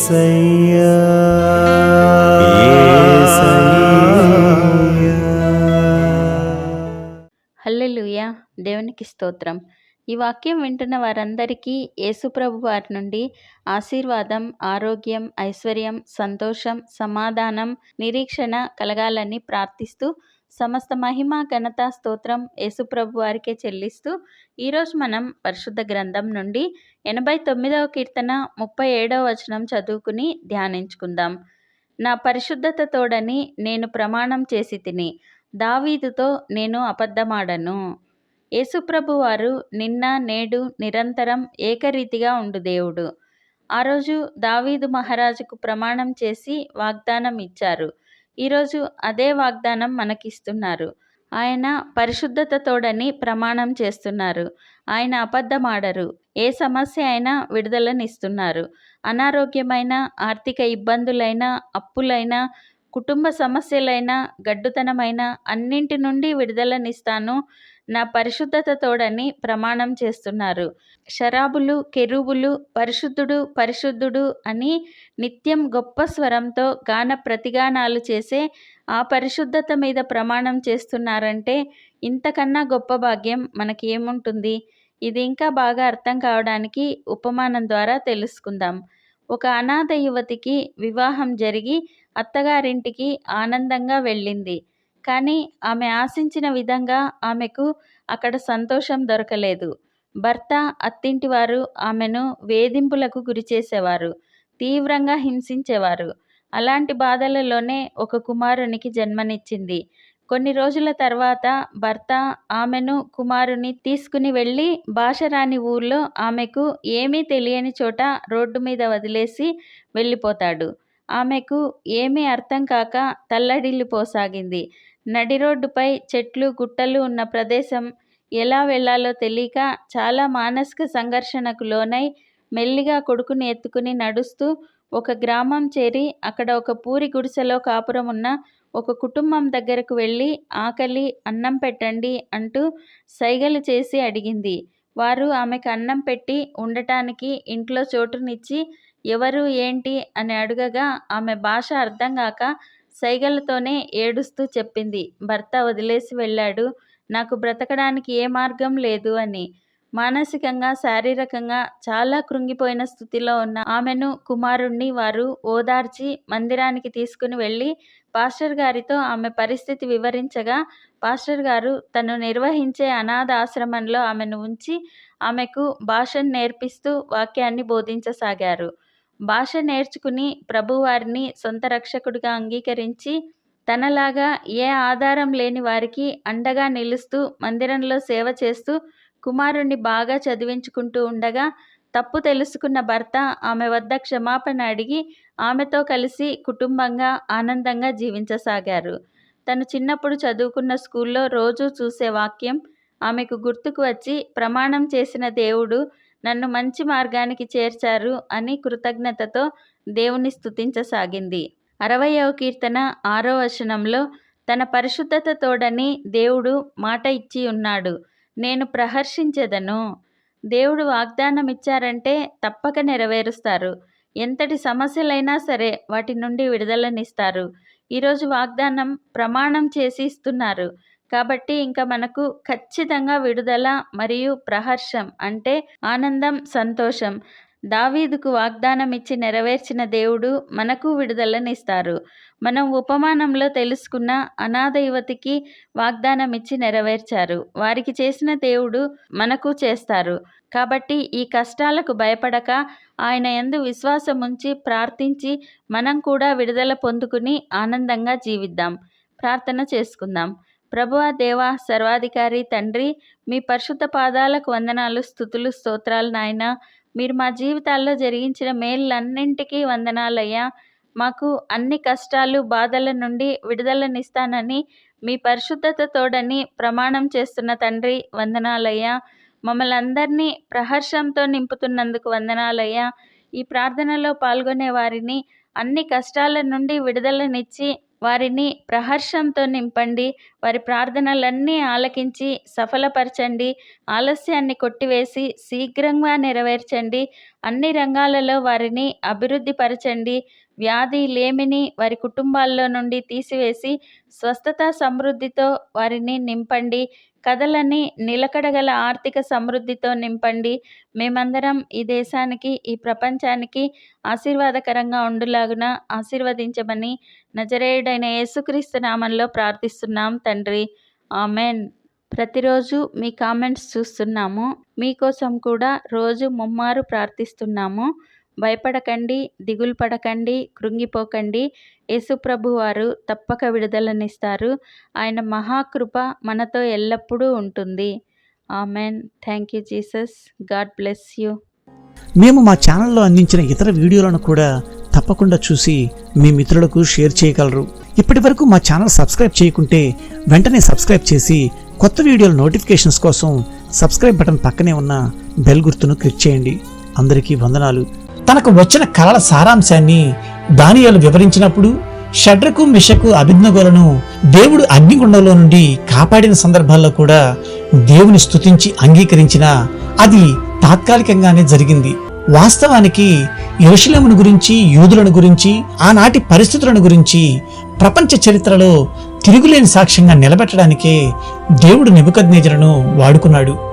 యేసయ్యా యేసయ్యా. హల్లెలూయా. దేవునికి స్తోత్రం. ఈ వాక్యం వింటున్న వారందరికీ యేసుప్రభు వారి నుండి ఆశీర్వాదం, ఆరోగ్యం, ఐశ్వర్యం, సంతోషం, సమాధానం, నిరీక్షణ కలగాలని ప్రార్థిస్తూ సమస్త మహిమ, ఘనత, స్తోత్రం యేసుప్రభు వారికే చెల్లిస్తూ ఈరోజు మనం పరిశుద్ధ గ్రంథం నుండి 89వ కీర్తన 37వ వచనం చదువుకుని ధ్యానించుకుందాం. నా పరిశుద్ధత తోడని నేను ప్రమాణం చేసి తిని, దావీదుతో నేను అబద్ధమాడను. యేసుప్రభు వారు నిన్న నేడు నిరంతరం ఏకరీతిగా ఉండు దేవుడు. ఆ రోజు దావీదు మహారాజుకు ప్రమాణం చేసి వాగ్దానం ఇచ్చారు. ఈరోజు అదే వాగ్దానం మనకిస్తున్నారు. ఆయన పరిశుద్ధత తోడని ప్రమాణం చేస్తున్నారు. ఆయన అబద్ధమాడరు. ఏ సమస్య అయినా విడుదలనిస్తున్నారు. అనారోగ్యమైన, ఆర్థిక ఇబ్బందులైన, అప్పులైన, కుటుంబ సమస్యలైన, గడ్డుతనమైన అన్నింటి నుండి విడుదలనిస్తాను, నా పరిశుద్ధత తోడని ప్రమాణం చేస్తున్నారు. శరాబులు, కెరూబులు పరిశుద్ధుడు పరిశుద్ధుడు అని నిత్యం గొప్ప స్వరంతో గాన ప్రతిగానాలు చేసే ఆ పరిశుద్ధత మీద ప్రమాణం చేస్తున్నారంటే ఇంతకన్నా గొప్ప భాగ్యం మనకి ఏముంటుంది? ఇది ఇంకా బాగా అర్థం కావడానికి ఉపమానం ద్వారా తెలుసుకుందాం. ఒక అనాథ యువతికి వివాహం జరిగి అత్తగారింటికి ఆనందంగా వెళ్ళింది. కానీ ఆమె ఆశించిన విధంగా ఆమెకు అక్కడ సంతోషం దొరకలేదు. భర్త, అత్తింటి వారు ఆమెను వేధింపులకు గురిచేసేవారు, తీవ్రంగా హింసించేవారు. అలాంటి బాధలలోనే ఒక కుమారునికి జన్మనిచ్చింది. కొన్ని రోజుల తర్వాత భర్త ఆమెను, కుమారుని తీసుకుని వెళ్ళి భాష రాని ఊర్లో ఆమెకు ఏమీ తెలియని చోట రోడ్డు మీద వదిలేసి వెళ్ళిపోతాడు. ఆమెకు ఏమీ అర్థం కాక తల్లడిల్లిపోసాగింది. నడి రోడ్డుపై చెట్లు, గుట్టలు ఉన్న ప్రదేశం ఎలా వెళ్ళాలో తెలియక చాలా మానసిక సంఘర్షణకు లోనై మెల్లిగా కొడుకుని ఎత్తుకుని నడుస్తూ ఒక గ్రామం చేరి అక్కడ ఒక పూరి గుడిసెలో కాపురం ఉన్న ఒక కుటుంబం దగ్గరకు వెళ్ళి ఆకలి, అన్నం పెట్టండి అంటూ సైగలు చేసి అడిగింది. వారు ఆమెకు అన్నం పెట్టి ఉండటానికి ఇంట్లో చోటునిచ్చి ఎవరు ఏంటి అని అడగగా ఆమె భాష అర్థం కాక సైగలతోనే ఏడుస్తూ చెప్పింది, భర్త వదిలేసి వెళ్ళాడు, నాకు బ్రతకడానికి ఏ మార్గం లేదు అని. మానసికంగా, శారీరకంగా చాలా కృంగిపోయిన స్థితిలో ఉన్న ఆమెను, కుమారుణ్ణి వారు ఓదార్చి మందిరానికి తీసుకుని వెళ్ళి పాస్టర్ గారితో ఆమె పరిస్థితి వివరించగా పాస్టర్ గారు తను నిర్వహించే అనాథ ఆశ్రమంలో ఆమెను ఉంచి ఆమెకు భాషను నేర్పిస్తూ వాక్యాన్ని బోధించసాగారు. భాష నేర్చుకుని ప్రభువారిని సొంత రక్షకుడిగా అంగీకరించి తనలాగా ఏ ఆధారం లేని వారికి అండగా నిలుస్తూ మందిరంలో సేవ చేస్తూ కుమారుణ్ణి బాగా చదివించుకుంటూ ఉండగా తప్పు తెలుసుకున్న భర్త ఆమె వద్ద క్షమాపణ అడిగి ఆమెతో కలిసి కుటుంబంగా ఆనందంగా జీవించసాగారు. తను చిన్నప్పుడు చదువుకున్న స్కూల్లో రోజూ చూసే వాక్యం ఆమెకు గుర్తుకు వచ్చి ప్రమాణం చేసిన దేవుడు నన్ను మంచి మార్గానికి చేర్చారు అని కృతజ్ఞతతో దేవుని స్తుతించసాగింది. 60వ కీర్తన 6వ వచనంలో తన పరిశుద్ధత తోడని దేవుడు మాట ఇచ్చి ఉన్నాడు, నేను ప్రహర్షించెదను. దేవుడు వాగ్దానం ఇచ్చారంటే తప్పక నెరవేరుస్తారు. ఎంతటి సమస్యలైనా సరే వాటి నుండి విడుదలనిస్తారు. ఈరోజు వాగ్దానం ప్రమాణం చేసి ఇస్తున్నారు. కాబట్టి ఇంకా మనకు ఖచ్చితంగా విడుదల మరియు ప్రహర్షం అంటే ఆనందం, సంతోషం. దావీదుకు వాగ్దానం ఇచ్చి నెరవేర్చిన దేవుడు మనకు విడుదలనిస్తారు. మనం ఉపమానంలో తెలుసుకున్న అనాథ యువతికి వాగ్దానం ఇచ్చి నెరవేర్చారు. వారికి చేసిన దేవుడు మనకు చేస్తారు. కాబట్టి ఈ కష్టాలకు భయపడక ఆయన యందు విశ్వాసం ఉంచి ప్రార్థించి మనం కూడా విడుదల పొందుకుని ఆనందంగా జీవిద్దాం. ప్రార్థన చేసుకుందాం. ప్రభువా, దేవా, సర్వాధికారి తండ్రి, మీ పరిశుద్ధ పాదాలకు వందనాలు, స్తుతులు, స్తోత్రాలు నాయనా. మీరు మా జీవితాల్లో జరిగించిన మేళ్ళన్నింటికీ వందనాలయ్యా. మాకు అన్ని కష్టాలు, బాధల నుండి విడుదలనిస్తానని మీ పరిశుద్ధత తోడని ప్రమాణం చేస్తున్న తండ్రి వందనాలయ్యా. మమ్మల్ని అందరినీ ప్రహర్షంతో నింపుతున్నందుకు వందనాలయ్యా. ఈ ప్రార్థనలో పాల్గొనే వారిని అన్ని కష్టాల నుండి విడుదలనిచ్చి వారిని ప్రహర్షంతో నింపండి. వారి ప్రార్థనలన్నీ ఆలకించి సఫలపరచండి. ఆలస్యాన్ని కొట్టివేసి శీఘ్రంగా నెరవేర్చండి. అన్ని రంగాలలో వారిని అభివృద్ధి పరచండి. వ్యాధి లేమిని వారి కుటుంబాల్లో నుండి తీసివేసి స్వస్థత సమృద్ధితో వారిని నింపండి. కదలని నిలకడగల ఆర్థిక సమృద్ధితో నింపండి. మేమందరం ఈ దేశానికి, ఈ ప్రపంచానికి ఆశీర్వాదకరంగా ఉండులాగున ఆశీర్వదించమని నజరేయుడైన యేసుక్రీస్తు నామంలో ప్రార్థిస్తున్నాం తండ్రి. ఆమెన్. ప్రతిరోజు మీ కామెంట్స్ చూస్తున్నాము. మీకోసం కూడా రోజు ముమ్మారు ప్రార్థిస్తున్నాము. భయపడకండి, దిగులు పడకండి, కృంగిపోకండి. యేసుప్రభు వారు తప్పక విడుదలనిస్తారు. ఆయన మహాకృప మనతో ఎల్లప్పుడూ ఉంటుంది. Amen. Thank you Jesus. God bless you. మేము మా ఛానల్లో అందించిన ఇతర వీడియోలను కూడా తప్పకుండా చూసి మీ మిత్రులకు షేర్ చేయగలరు. ఇప్పటి వరకు మా ఛానల్ సబ్స్క్రైబ్ చేయకుంటే వెంటనే సబ్స్క్రైబ్ చేసి కొత్త వీడియోల నోటిఫికేషన్స్ కోసం సబ్స్క్రైబ్ బటన్ పక్కనే ఉన్న బెల్ గుర్తును క్లిక్ చేయండి. అందరికీ వందనాలు. తనకు వచ్చిన కలల సారాంశాన్ని దానియేలు వివరించినప్పుడు షడ్రకు, మిషకు, అబేద్నెగోలను దేవుడు అగ్నిగుండంలో నుండి కాపాడిన సందర్భాల్లో కూడా దేవుని స్తుతించి అంగీకరించిన అది తాత్కాలికంగానే జరిగింది. వాస్తవానికి యెరూషలేమును గురించి, యూదులను గురించి, ఆనాటి పరిస్థితులను గురించి ప్రపంచ చరిత్రలో తిరుగులేని సాక్ష్యంగా నిలబెట్టడానికే దేవుడు నెబుకద్నెజరును వాడుకున్నాడు.